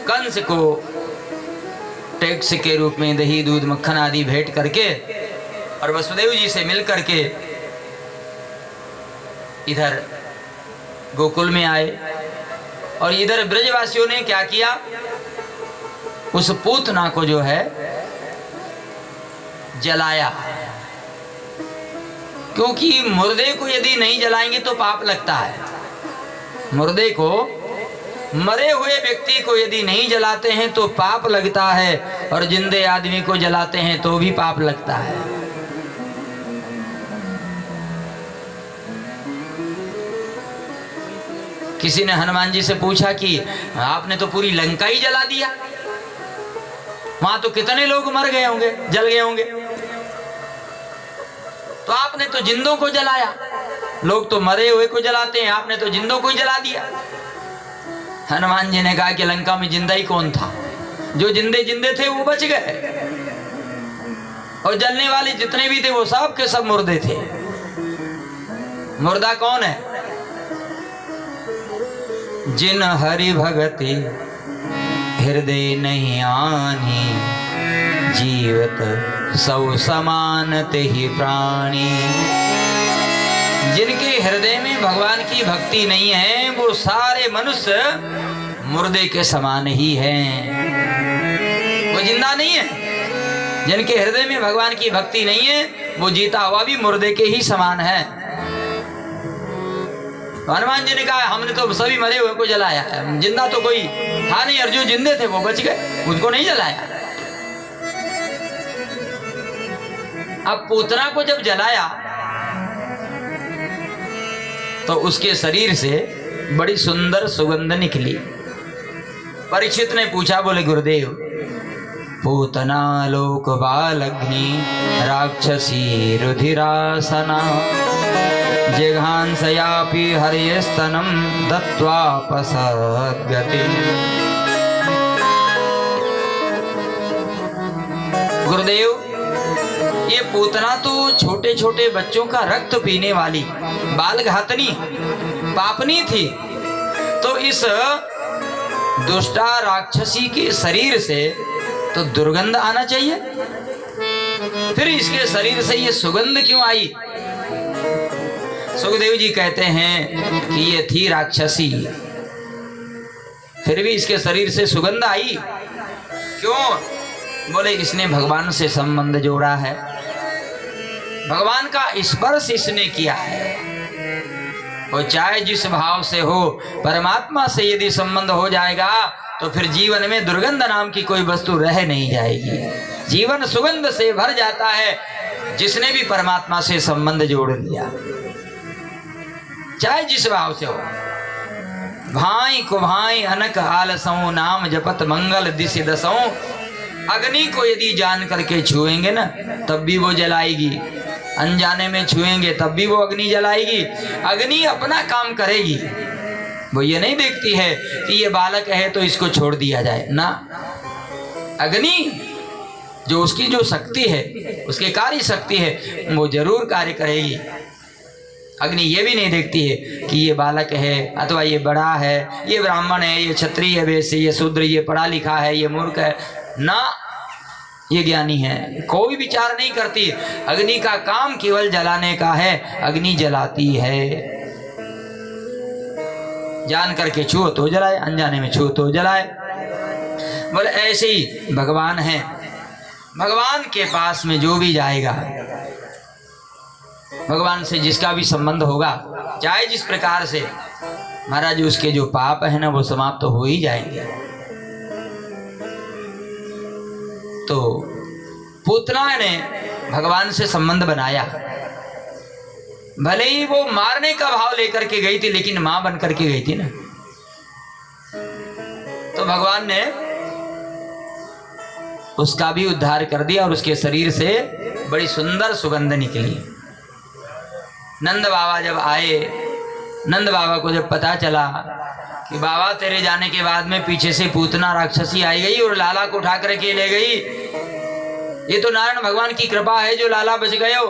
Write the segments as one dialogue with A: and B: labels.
A: कंस को टैक्स के रूप में दही दूध मक्खन आदि भेंट करके और वसुदेव जी से मिल करके इधर गोकुल में आए। और इधर ब्रजवासियों ने क्या किया, उस पूतना को जो है जलाया, क्योंकि मुर्दे को यदि नहीं जलाएंगे तो पाप लगता है। मुर्दे को, मरे हुए व्यक्ति को यदि नहीं जलाते हैं तो पाप लगता है, और जिंदे आदमी को जलाते हैं तो भी पाप लगता है। किसी ने हनुमान जी से पूछा कि आपने तो पूरी लंका ही जला दिया, वहां तो कितने लोग मर गए होंगे, जल गए होंगे, तो आपने तो जिंदों को जलाया। लोग तो मरे हुए को जलाते हैं, आपने तो जिंदों को ही जला दिया। हनुमान जी ने कहा कि लंका में जिंदा ही कौन था, जो जिंदे जिंदे थे वो बच गए, और जलने वाले जितने भी थे वो सब के सब मुर्दे थे। मुर्दा कौन है? जिन हरि भगति हृदय नहीं आनी, जीवत सौ समान ते ही प्राणी। जिनके हृदय में भगवान की भक्ति नहीं है वो सारे मनुष्य मुर्दे के समान ही हैं, वो जिंदा नहीं है। जिनके हृदय में भगवान की भक्ति नहीं है वो जीता हुआ भी मुर्दे के ही समान है। हनुमान जी ने कहा हमने तो सभी मरे हुए को जलाया, जिंदा तो कोई था नहीं, और जो जिंदे थे वो बच गए, उनको नहीं जलाया। अब पूतना को जब जलाया तो उसके शरीर से बड़ी सुंदर सुगंध निकली। परीक्षित ने पूछा, बोले गुरुदेव, पूतना लोक बालग्नि राक्षसी रुधिरासना, जिघांसयापि हरिस्तनम दत्वा पसद्गतिम्। गुरुदेव, ये पूतना तो छोटे छोटे बच्चों का रक्त पीने वाली बाल घातनी पापनी थी, तो इस दुष्टा राक्षसी के शरीर से तो दुर्गंध आना चाहिए, फिर इसके शरीर से ये सुगंध क्यों आई? सुखदेव जी कहते हैं कि ये थी राक्षसी, फिर भी इसके शरीर से सुगंध आई क्यों? बोले इसने भगवान से संबंध जोड़ा है, भगवान का स्पर्श इसने किया है। और चाहे जिस भाव से हो, परमात्मा से यदि संबंध हो जाएगा तो फिर जीवन में दुर्गंध नाम की कोई वस्तु रह नहीं जाएगी। जीवन सुगंध से भर जाता है जिसने भी परमात्मा से संबंध जोड़ लिया, चाहे जिस भाव से हो। भाई को भाई अनक आलसों, नाम जपत मंगल दिशि दसों। अग्नि को यदि जान करके छुएंगे ना तब भी वो जलाएगी, अनजाने में छुएंगे तब भी वो अग्नि जलाएगी। अग्नि अपना काम करेगी, वो ये नहीं देखती है कि ये बालक है तो इसको छोड़ दिया जाए ना। अग्नि जो उसकी जो शक्ति है, उसके कार्य शक्ति है, वो जरूर कार्य करेगी। अग्नि ये भी नहीं देखती है कि ये बालक है अथवा ये बड़ा है, ये ब्राह्मण है, ये क्षत्रिय है, वैसे ये शूद्र, ये पढ़ा लिखा है, ये मूर्ख है ना, ये ज्ञानी है, कोई विचार नहीं करती। अग्नि का काम केवल जलाने का है, अग्नि जलाती है। जान करके छुओ तो जलाए, अनजाने में छुओ तो जलाए। बोले ऐसे ही भगवान है, भगवान के पास में जो भी जाएगा, भगवान से जिसका भी संबंध होगा, चाहे जिस प्रकार से, महाराज उसके जो पाप है ना वो समाप्त तो हो ही जाएंगे। तो पूतना ने भगवान से संबंध बनाया, भले ही वो मारने का भाव लेकर के गई थी लेकिन मां बन करके गई थी ना। तो भगवान ने उसका भी उद्धार कर दिया और उसके शरीर से बड़ी सुंदर सुगंध निकली। नंद बाबा जब आए, नंद बाबा को जब पता चला कि बाबा तेरे जाने के बाद में पीछे से पूतना राक्षसी आई गई और लाला को उठा करके ले गई, ये तो नारायण भगवान की कृपा है जो लाला बच गए हो।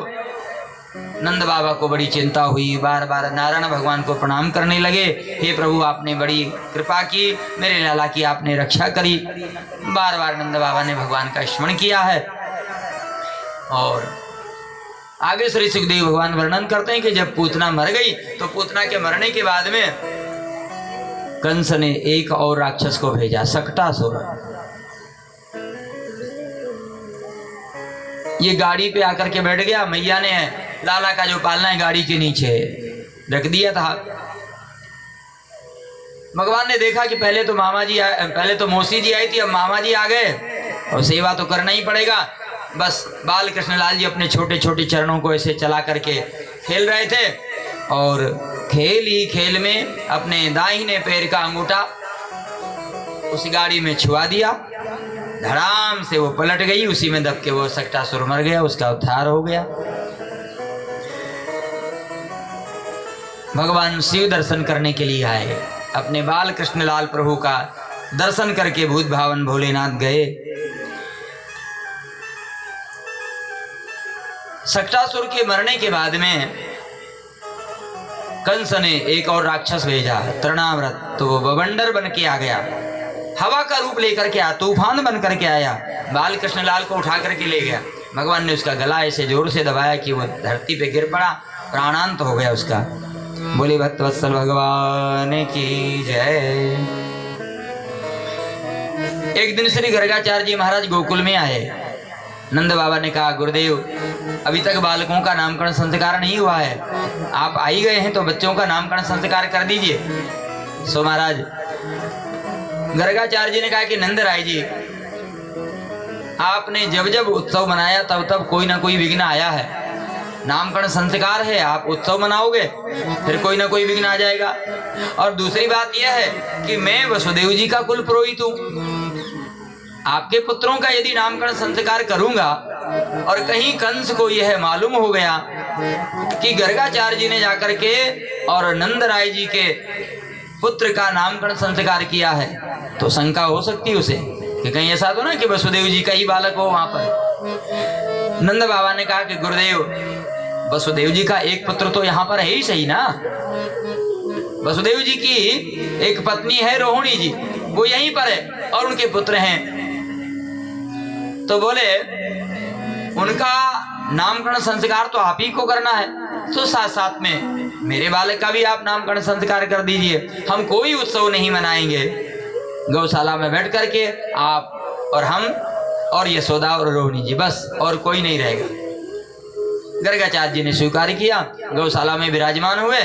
A: नंद बाबा को बड़ी चिंता हुई, बार बार नारायण भगवान को प्रणाम करने लगे। हे प्रभु, आपने बड़ी कृपा की, मेरे लाला की आपने रक्षा करी। बार बार नंद बाबा ने भगवान का स्मरण किया है। और आगे श्री सुखदेव भगवान वर्णन करते हैं कि जब पूतना मर गई तो पूतना के मरने के बाद में कंस ने एक और राक्षस को भेजा, सक्टासुर। ये गाड़ी पे आकर के बैठ गया। मैया ने लाला का जो पालना है गाड़ी के नीचे रख दिया था। भगवान ने देखा कि पहले तो मौसी जी आई थी, अब मामा जी आ गए और सेवा तो करना ही पड़ेगा। बस बाल कृष्ण लाल जी अपने छोटे छोटे चरणों को ऐसे चला करके खेल रहे थे और खेल ही खेल में अपने दाहिने पैर का अंगूठा उस गाड़ी में छुआ दिया। धड़ाम से वो पलट गई, उसी में दब के वो सक्टासुर मर गया, उसका उद्धार हो गया। भगवान शिव दर्शन करने के लिए आए, अपने बाल कृष्ण लाल प्रभु का दर्शन करके भूत भावन भोलेनाथ गए। सक्टासुर के मरने के बाद में कंस ने एक और राक्षस भेजा, तृणाव्रत। तो वो बवंडर बन के आ गया, हवा का रूप लेकर के आया, तूफान बन करके आया, बाल कृष्ण लाल को उठा करके ले गया। भगवान ने उसका गला ऐसे जोर से दबाया कि वो धरती पे गिर पड़ा, प्राणांत हो गया उसका। बोले भक्तवत्सल भगवान की जय। एक दिन श्री गर्गाचार्य जी महाराज गोकुल में आए। नंद बाबा ने कहा, गुरुदेव अभी तक बालकों का नामकरण संस्कार नहीं हुआ है, आप आ ही गए हैं तो बच्चों का नामकरण संस्कार कर दीजिए। सो महाराज गर्गाचार्य जी ने कहा कि नंद राय जी, आपने जब जब उत्सव मनाया तब तब कोई ना कोई विघ्न आया है। नामकरण संस्कार है, आप उत्सव मनाओगे फिर कोई ना कोई विघ्न आ जाएगा। और दूसरी बात यह है कि मैं वसुदेव जी का कुल पुरोहित हूँ, आपके पुत्रों का यदि नामकरण संस्कार करूंगा और कहीं कंस को यह मालूम हो गया कि गर्गाचार्य जी ने जाकर के और नंद राय जी के पुत्र का नामकरण संस्कार किया है, तो शंका हो सकती है उसे कि कहीं ऐसा तो ना कि वसुदेव जी का ही बालक हो वहां पर। नंद बाबा ने कहा कि गुरुदेव, वसुदेव जी का एक पुत्र तो यहाँ पर है ही सही ना। वसुदेव जी की एक पत्नी है रोहिणी जी, वो यहीं पर है और उनके पुत्र हैं। तो बोले उनका नामकरण संस्कार तो आप ही को करना है, तो साथ साथ में मेरे बालक का भी आप नामकरण संस्कार कर दीजिए। हम कोई उत्सव नहीं मनाएंगे, गौशाला में बैठ करके आप और हम और यशोदा और रोहिणी जी, बस और कोई नहीं रहेगा। गर्गाचार्य जी ने स्वीकार किया, गौशाला में विराजमान हुए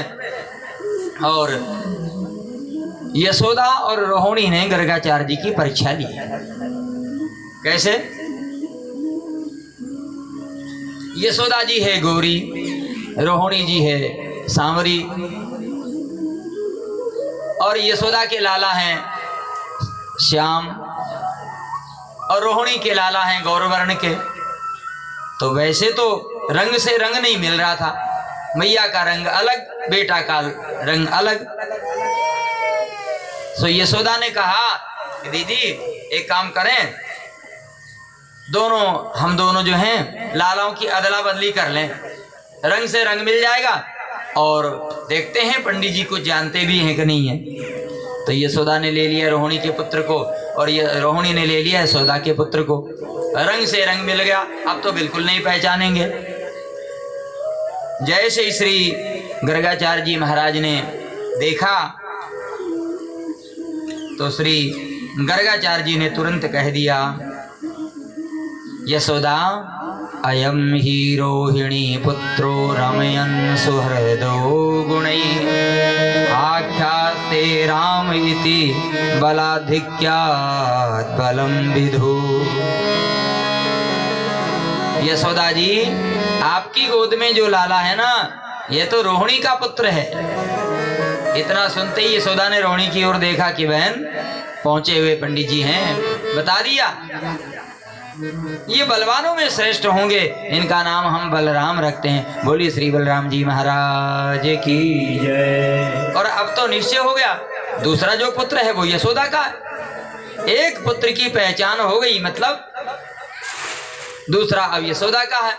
A: और यशोदा और रोहिणी ने गर्गाचार्य जी की परीक्षा ली। कैसे? यशोदा जी है गौरी, रोहिणी जी है सांवरी और यशोदा के लाला हैं श्याम और रोहिणी के लाला हैं गौरवर्ण के। तो वैसे तो रंग से रंग नहीं मिल रहा था, मैया का रंग अलग, बेटा का रंग अलग। तो यशोदा ने कहा कि दीदी एक काम करें, हम दोनों जो हैं लालाओं की अदला बदली कर लें, रंग से रंग मिल जाएगा और देखते हैं पंडित जी कुछ जानते भी हैं कि नहीं है। तो यशोदा ने ले लिया रोहिणी के पुत्र को और रोहिणी ने ले लिया यशोदा के पुत्र को, रंग से रंग मिल गया, अब तो बिल्कुल नहीं पहचानेंगे। जैसे श्री गर्गाचार्य जी महाराज ने देखा तो श्री गर्गाचार्य जी ने तुरंत कह दिया, यशोदा अयम ही रोहिणी पुत्रो रमयन् सुहृदो गुणैः आख्यास्ते राम इति बलाधिक्यात् बलं विधु। यशोदा जी, आपकी गोद में जो लाला है ना, ये तो रोहिणी का पुत्र है। इतना सुनते ही यशोदा ने रोहिणी की ओर देखा कि बहन पहुंचे हुए पंडित जी हैं, बता दिया ये बलवानों में श्रेष्ठ होंगे, इनका नाम हम बलराम रखते हैं। बोलिए श्री बलराम जी महाराज की जय। और अब तो निश्चय हो गया, दूसरा जो पुत्र है वो यशोदा का, एक पुत्र की पहचान हो गई, मतलब दूसरा अब यशोदा का है।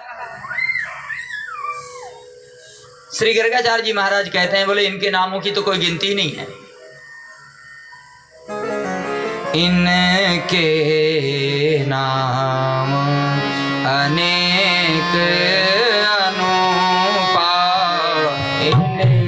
A: श्री गर्गाचार्य जी महाराज कहते हैं, बोले इनके नामों की तो कोई गिनती नहीं है। इनके नाम अनेक अनुपा, इनके